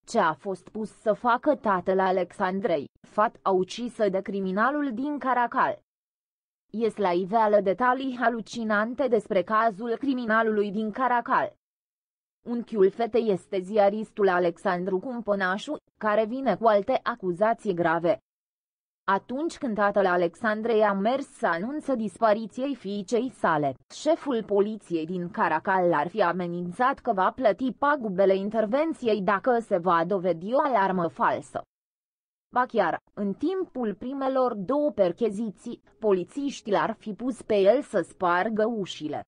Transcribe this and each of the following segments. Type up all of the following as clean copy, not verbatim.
Ce a fost pus să facă tatăl Alexandrei, fata ucisă de criminalul din Caracal? Ies la iveală detalii halucinante despre cazul criminalului din Caracal. Unchiul fetei este ziaristul Alexandru Cumpănașu, care vine cu alte acuzații grave. Atunci când tatăl Alexandrei a mers să anunță dispariției fiicei sale, șeful poliției din Caracal l-ar fi amenințat că va plăti pagubele intervenției dacă se va dovedi o alarmă falsă. Ba chiar, în timpul primelor două percheziții, polițiștii l-ar fi pus pe el să spargă ușile.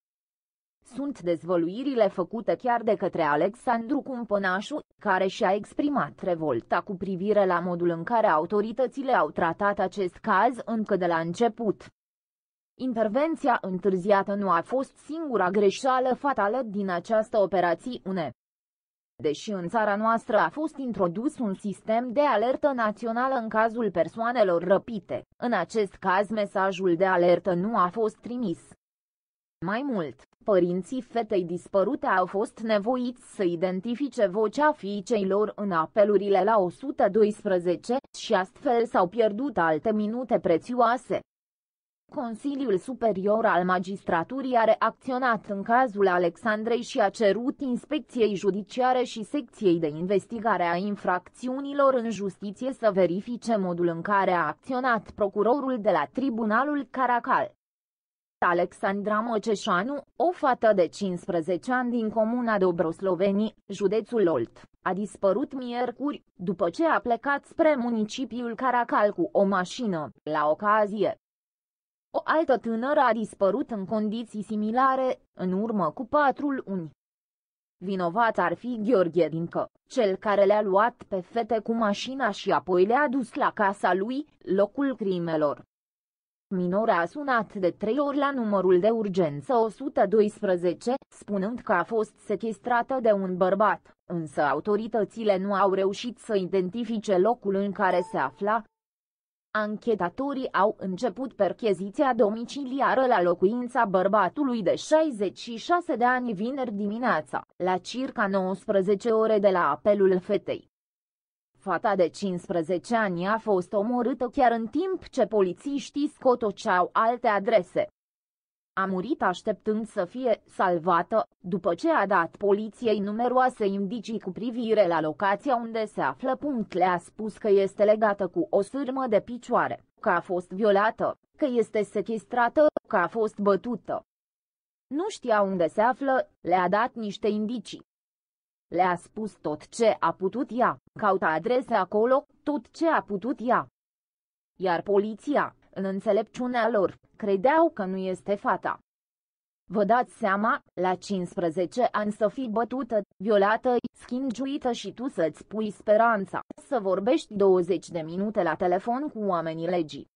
Sunt dezvăluirile făcute chiar de către Alexandru Cumpănașu, care și-a exprimat revolta cu privire la modul în care autoritățile au tratat acest caz încă de la început. Intervenția întârziată nu a fost singura greșeală fatală din această operațiune. Deși în țara noastră a fost introdus un sistem de alertă națională în cazul persoanelor răpite, în acest caz mesajul de alertă nu a fost trimis. Mai mult, părinții fetei dispărute au fost nevoiți să identifice vocea fiicei lor în apelurile la 112 și astfel s-au pierdut alte minute prețioase. Consiliul Superior al Magistraturii a reacționat în cazul Alexandrei și a cerut Inspecției Judiciare și Secției de Investigare a Infracțiunilor în Justiție să verifice modul în care a acționat procurorul de la Tribunalul Caracal. Alexandra Măceșanu, o fată de 15 ani din comuna Dobrosloveni, județul Olt, a dispărut miercuri, după ce a plecat spre municipiul Caracal cu o mașină, la ocazie. O altă tânără a dispărut în condiții similare, în urmă cu 4 luni. Vinovat ar fi Gheorghe Dincă, cel care le-a luat pe fete cu mașina și apoi le-a dus la casa lui, locul crimelor. Minora a sunat de 3 ori la numărul de urgență 112, spunând că a fost sechestrată de un bărbat, însă autoritățile nu au reușit să identifice locul în care se afla. Anchetatorii au început percheziția domiciliară la locuința bărbatului de 66 de ani vineri dimineața, la circa 19 ore de la apelul fetei. Fata de 15 ani a fost omorâtă chiar în timp ce polițiștii scotoceau alte adrese. A murit așteptând să fie salvată, după ce a dat poliției numeroase indicii cu privire la locația unde se află. Le-a spus că este legată cu o sârmă de picioare, că a fost violată, că este sechestrată, că a fost bătută. Nu știa unde se află, le-a dat niște indicii. Le-a spus tot ce a putut ea, caută adrese acolo, tot ce a putut ea. Iar poliția, în înțelepciunea lor, credeau că nu este fata. Vă dați seama, la 15 ani să fii bătută, violată, schingiuită și tu să-ți pui speranța să vorbești 20 de minute la telefon cu oamenii legii.